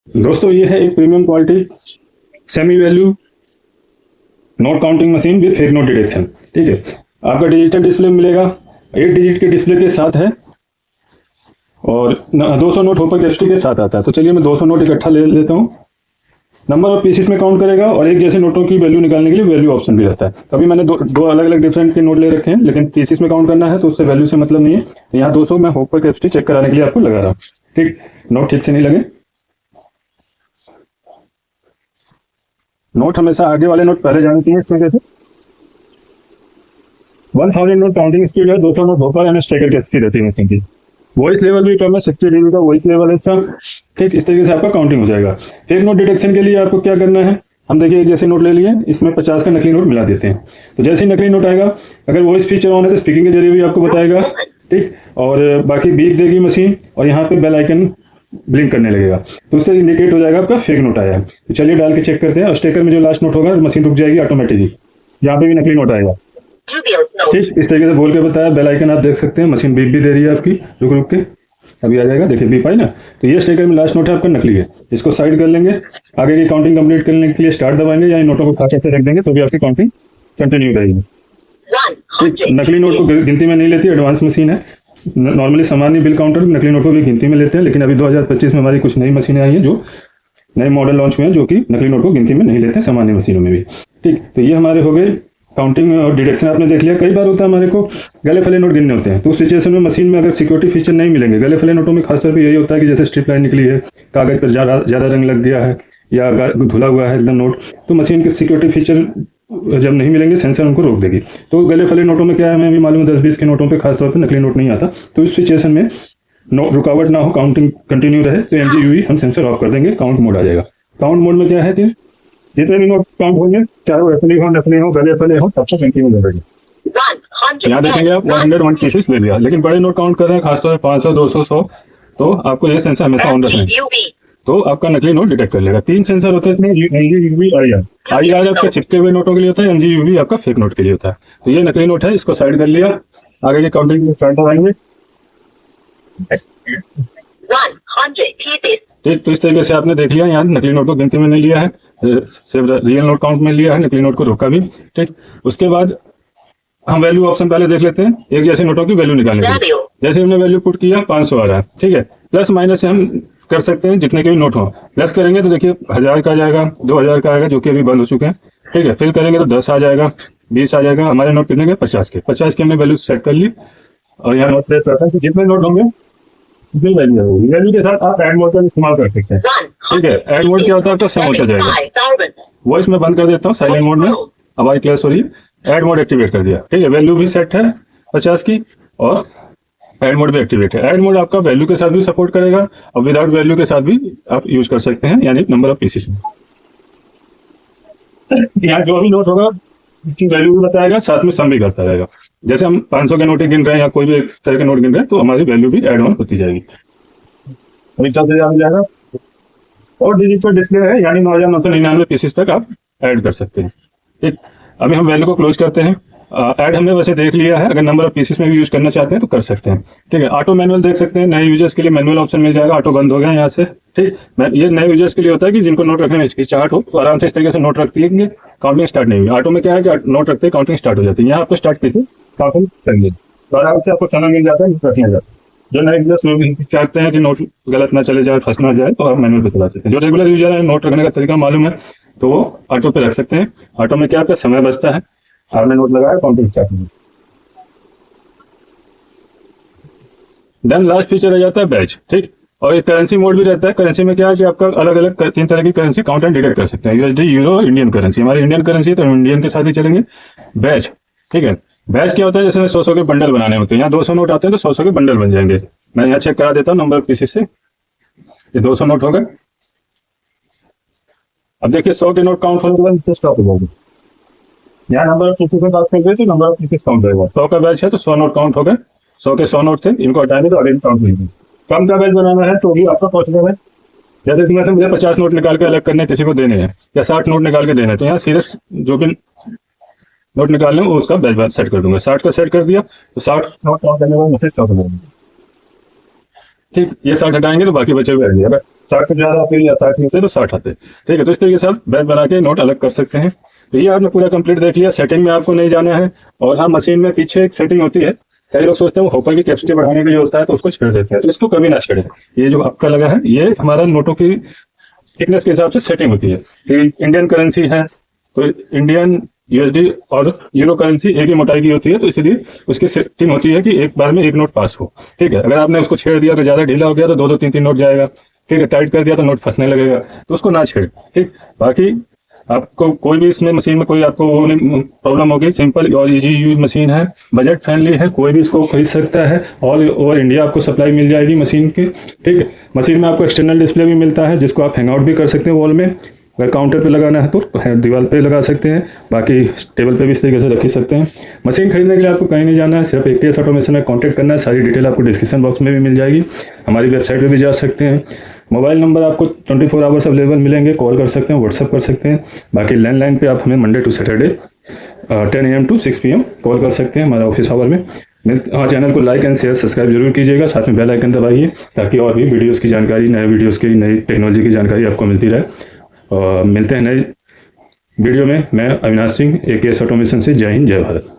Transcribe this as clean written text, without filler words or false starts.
दोस्तों ये है एक premium quality semi value note counting machine with fake note detection. ठीक है, आपका डिजिटल डिस्प्ले मिलेगा, 8 डिजिट के डिस्प्ले के साथ है और 200 नोट होपर कैपेसिटी के साथ आता है। तो चलिए मैं 200 नोट इकट्ठा ले लेता हूँ। नंबर ऑफ पीसेस में काउंट करेगा और एक जैसे नोटों की वैल्यू निकालने के लिए वैल्यू ऑप्शन भी रहता है। अभी मैंने दो अलग अलग डिफरेंट के नोट ले रखे हैं, लेकिन पीसेस में काउंट करना है तो उससे वैल्यू से मतलब नहीं है। यहाँ 200 मैं होपर कैपेसिटी चेक कराने के लिए आपको लगा रहा हूँ। ठीक, नोट ठीक से नहीं लगे। नोट हमेशा आगे वाले नोट पहले जाने चाहिए। इसमें कैसे 1000 नोट काउंटिंग स्पीड है, 200 note hopper and striker capacity रहती है मशीन की। वॉइस लेवल भी कम है, 60 dB का वॉइस लेवल है इसका। ठीक, इस तरीके से आपका काउंटिंग हो जाएगा। फेक नोट डिटेक्शन के लिए आपको क्या करना है, हम देखिए एक जैसे नोट ले लिए, इसमें 50 का नकली नोट मिला देते हैं। तो जैसे ही नकली नोट आएगा, अगर वॉइस फीचर ऑन है तो स्पीकिंग के जरिए भी आपको बताएगा। ठीक, और बाकी बीप देगी मशीन और यहाँ पे बेल आइकन ब्लिंक करने लगेगा, तो उससे इंडिकेट हो जाएगा आपका फेक नोट आया है। तो चलिए डाल के चेक करते हैं। और स्टेकर में जो लास्ट नोट होगा मशीन रुक जाएगी ऑटोमेटिकली, यहाँ पे भी नकली नोट आएगा। ठीक, इस तरीके से बोल के बताया। बेल आइकन आप देख सकते हैं, मशीन बीप भी दे रही है आपकी, रुक रुक के अभी आ जाएगा। देखिए बीप आई ना। तो ये स्टेकर में लास्ट नोट है आपका, नकली है। इसको साइड कर लेंगे। आगे की काउंटिंग कंप्लीट करने के लिए स्टार्ट दबाएंगे या इन नोटों को खाते से रख देंगे तो भी आपकी काउंटिंग कंटिन्यू रहेगी। ठीक, नकली नोट को गिनती में नहीं लेती, एडवांस मशीन है। नॉर्मली सामान्य बिल काउंटर नकली नोट को भी गिनती में लेते हैं, लेकिन अभी 2025 में हमारी कुछ नई मशीनें आई हैं जो नए मॉडल लॉन्च हुए हैं जो कि नकली नोट को गिनती में नहीं लेते हैं, सामान्य मशीनों में भी। ठीक, तो ये हमारे हो गए काउंटिंग और डिटेक्शन आपने देख लिया। कई बार होता है हमारे को गले फले नोट गिनने होते हैं, तो उस सिचुएशन में मशीन में अगर सिक्योरिटी फीचर नहीं मिलेंगे, गले फले नोटों में खासतौर पर यही होता है कि जैसे स्ट्रिप लाइन निकली है, कागज पर ज़्यादा रंग लग गया है या धुला हुआ है एकदम नोट, तो मशीन के सिक्योरिटी फीचर जब नहीं मिलेंगे सेंसर उनको रोक देगी। तो गले फले नोटों में क्या है, हमें भी मालूम है 10-20 के नोटों पे खासतौर पे नकली नोट नहीं आता। तो इस सिचुएशन में रुकावट ना हो, काउंटिंग कंटिन्यू रहे, तो MGUV हम सेंसर ऑफ कर देंगे, काउंट मोड आ जाएगा। काउंट मोड में क्या है कि जितने भी नोट काउंट होंगे, चाहे वो असली हो नकली हो गले फले हो, तब तक कंटिन्यू रहेगी। यहाँ देखेंगे आप 101 पीसेस ले लिया, लेकिन बड़े नोट काउंट कर रहे हैं खासतौर पर 500, 200, 100, तो आपको ये सेंसर हमेशा ऑन रखना है, तो आपका नकली नोट डिटेक्ट कर लेगा। 3 सेंसर होते हैं इसमें, MGUV, IR आपके चिपके हुए नोटों के लिए होता है, MGUV आपका फेक नोट के लिए होता है। तो ये नकली नोट है, इसको साइड कर लिया। आगे की काउंटिंग स्टार्ट कराएंगे। ठीक, तो इस तरीके से आपने देख लिया, यहाँ नकली नोट को गिनती में नहीं लिया है, सिर्फ रियल नोट काउंट में लिया है, नकली नोट को रोका भी। ठीक, उसके बाद हम वैल्यू ऑप्शन पहले देख लेते हैं, एक जैसे नोटों की वैल्यू निकालने के लिए। जैसे हमने वैल्यू पुट किया 500 आ रहा है। ठीक है, प्लस माइनस से हम कर सकते हैं जितने के भी नोट हो। प्लस करेंगे तो देखिए 1000 का आ जाएगा, 2000 का आएगा जो कि अभी बंद हो चुके हैं। ठीक है, फिर करेंगे तो 10 आ जाएगा, 20 आ जाएगा। हमारे नोट कितने के 50 के, 50 की हमने वैल्यू सेट कर ली और यहाँ नोट प्लेस करता है कि जितने नोट होंगे उतनी वैल्यू होगी। वैल्यू के साथ आप ऐड मोड का इस्तेमाल कर सकते हैं। ठीक है, ऐड मोड क्या होता है, आपका सम होता जाएगा। वॉइस में बंद कर देता हूँ साइलेंट मोड में, आवाज क्लियर हो रही है। ऐड मोड एक्टिवेट कर दिया। ठीक है, वैल्यू भी सेट है 50 की और ऐड मोड भी एक्टिवेट है। ऐड मोड आपका वैल्यू के साथ भी सपोर्ट करेगा और विदाउट वैल्यू के साथ भी आप यूज कर सकते हैं, यानी नंबर ऑफ पीसेस में। यहाँ जो भी नोट होगा उसकी वैल्यू भी बताएगा, साथ में सम भी करता रहेगा। जैसे हम 500 के नोट गिन रहे हैं या कोई भी एक तरह के नोट गिन रहे हैं, तो हमारी वैल्यू भी ऐड ऑन होती जाएगी। जाएगा और डिजिटल डिस्प्ले है, यानी 9999 पीसेस तक आप ऐड कर सकते हैं। ठीक, अभी हम वैल्यू को क्लोज करते हैं। ऐड हमने वैसे देख लिया है, अगर नंबर ऑफ पीसेस में भी यूज करना चाहते हैं तो कर सकते हैं। ठीक है, ऑटो मैनुअल देख सकते हैं, नए यूजर्स के लिए मैनुअल ऑप्शन मिल जाएगा। ऑटो बंद हो गया यहाँ से। ठीक, ये नए यूजर्स के लिए होता है कि जिनको नोट रखने में हिचकिचाहट हो, तो आराम से इस तरीके से नोट रख देंगे, काउंटिंग स्टार्ट नहीं हुई। ऑटो में क्या है कि नोट रखते हैं काउंटिंग स्टार्ट हो जाती है। यहाँ आपको स्टार्ट कैसे काउंटिंग करेंगे तो आराम से आपको समय मिल जाता है, रखना जाता है। जो नए यूजर्स चाहते हैं कि नोट गलत ना चले जाए, फंस ना जाए, तो आप मैनुअल पे चला सकते हैं। जो रेगुलर यूजर है, नोट रखने का तरीका मालूम है, तो वो ऑटो पे रख सकते हैं। ऑटो में क्या आपका समय बचता है, आपने नोट लगाया, काउंटिंग स्टार्ट होगी। देन लास्ट फीचर आ जाता है बैच। ठीक, और एक करेंसी मोड भी रहता है। करेंसी में क्या है कि आपका अलग अलग 3 तरह की करेंसी काउंट एंड डिटेक्ट कर सकते हैं, USD, यूरो और इंडियन करेंसी। हमारी इंडियन करेंसी है तो इंडियन के साथ ही चलेंगे। बैच, ठीक है, बैच क्या होता है, जैसे 100 के बंडल बनाने होते हैं, यहाँ 200 नोट आते हैं तो 100 के बंडल बन जाएंगे। मैं यहाँ चेक करा देता हूँ नंबर ऑफ पीसेस से। ये 200 नोट हो गए। अब देखिए 100 के नोट काउंट होने के बाद स्टॉप हो जाएगी। यहाँ नंबर ऑफ पीसेस में बात करते हैं तो नंबर ऑफ पीसेस काउंट होगा। 100 का बैच है तो 100 नोट काउंट हो गए। 100 के 100 नोट थे, इनको हटाएंगे तो अगेन काउंट होंगे। कम का बैच बनाना है तो भी आपका पॉसिबल है। जैसे इसमें से मुझे 50 नोट निकाल के अलग करने किसी को देने हैं या 60 नोट निकाल के देने हैं, तो यहाँ सीरियस जो भी नोट निकालने वो उसका बैच सेट कर दूंगा। 60 का सेट कर दिया तो 60 नोट काउंट करने के बाद मुझे स्टॉप हो जाएगा। ठीक, ये 60 हटाएंगे तो बाकी बचे हुए रहेंगे। 60 से ज़्यादा आते या 60 होते तो 60 आते। ठीक है, तो इस तरीके से आप बैच बना के नोट अलग कर सकते हैं। तो ये आपने पूरा कंप्लीट देख लिया। सेटिंग में आपको नहीं जाना है। और हाँ, मशीन में पीछे एक सेटिंग होती है, कई लोग सोचते हैं वो हॉपर की कैपेसिटी बढ़ाने के लिए होता है तो उसको छेड़ देते हैं, तो इसको कभी ना छेड़े। ये जो आपका लगा है ये हमारा नोटों की थिकनेस के हिसाब से सेटिंग होती है कि इंडियन करेंसी है तो इंडियन यूएसडी और यूरो करेंसी एक ही मोटाई की होती है, तो इसलिए उसकी सेटिंग होती है कि एक बार में एक नोट पास हो। ठीक है, अगर आपने उसको छेड़ दिया तो ज्यादा ढीला हो गया तो 2-2, 3-3 नोट जाएगा। ठीक है, टाइट कर दिया तो नोट फंसने लगेगा, तो उसको ना छेड़। ठीक, बाकी आपको कोई भी इसमें मशीन में कोई आपको वो नहीं प्रॉब्लम होगी। सिंपल और इजी यूज मशीन है, बजट फ्रेंडली है, कोई भी इसको खरीद सकता है। ऑल ओवर इंडिया आपको सप्लाई मिल जाएगी मशीन की। ठीक है, मशीन में आपको एक्सटर्नल डिस्प्ले भी मिलता है जिसको आप हैंग आउट भी कर सकते हैं वॉल में। अगर काउंटर पे लगाना है तो दीवार पे लगा सकते हैं, बाकी टेबल पे भी इस तरीके से रख ही सकते हैं। मशीन खरीदने के लिए आपको कहीं नहीं जाना है, सिर्फ AKS ऑटोमेशन में कॉन्टैक्ट करना है। सारी डिटेल आपको डिस्क्रिप्शन बॉक्स में भी मिल जाएगी, हमारी वेबसाइट पे भी जा सकते हैं। मोबाइल नंबर आपको 24 आवर्स अवेलेबल मिलेंगे, कॉल कर सकते हैं, व्हाट्सअप कर सकते हैं। बाकी लैंडलाइन पे आप हमें Monday to Saturday 10 AM to 6 PM call कर सकते हैं हमारे ऑफिस आवर में। हाँ, चैनल को लाइक एंड शेयर सब्सक्राइब जरूर कीजिएगा, साथ में बेल आइकन दबाइए ताकि और भी वीडियोज़ की जानकारी, नए वीडियोज़ की, नई टेक्नोलॉजी की जानकारी आपको मिलती रहे। मिलते हैं नए वीडियो में। मैं अविनाश सिंह, AKS ऑटोमेशन से। जय हिंद, जय भारत।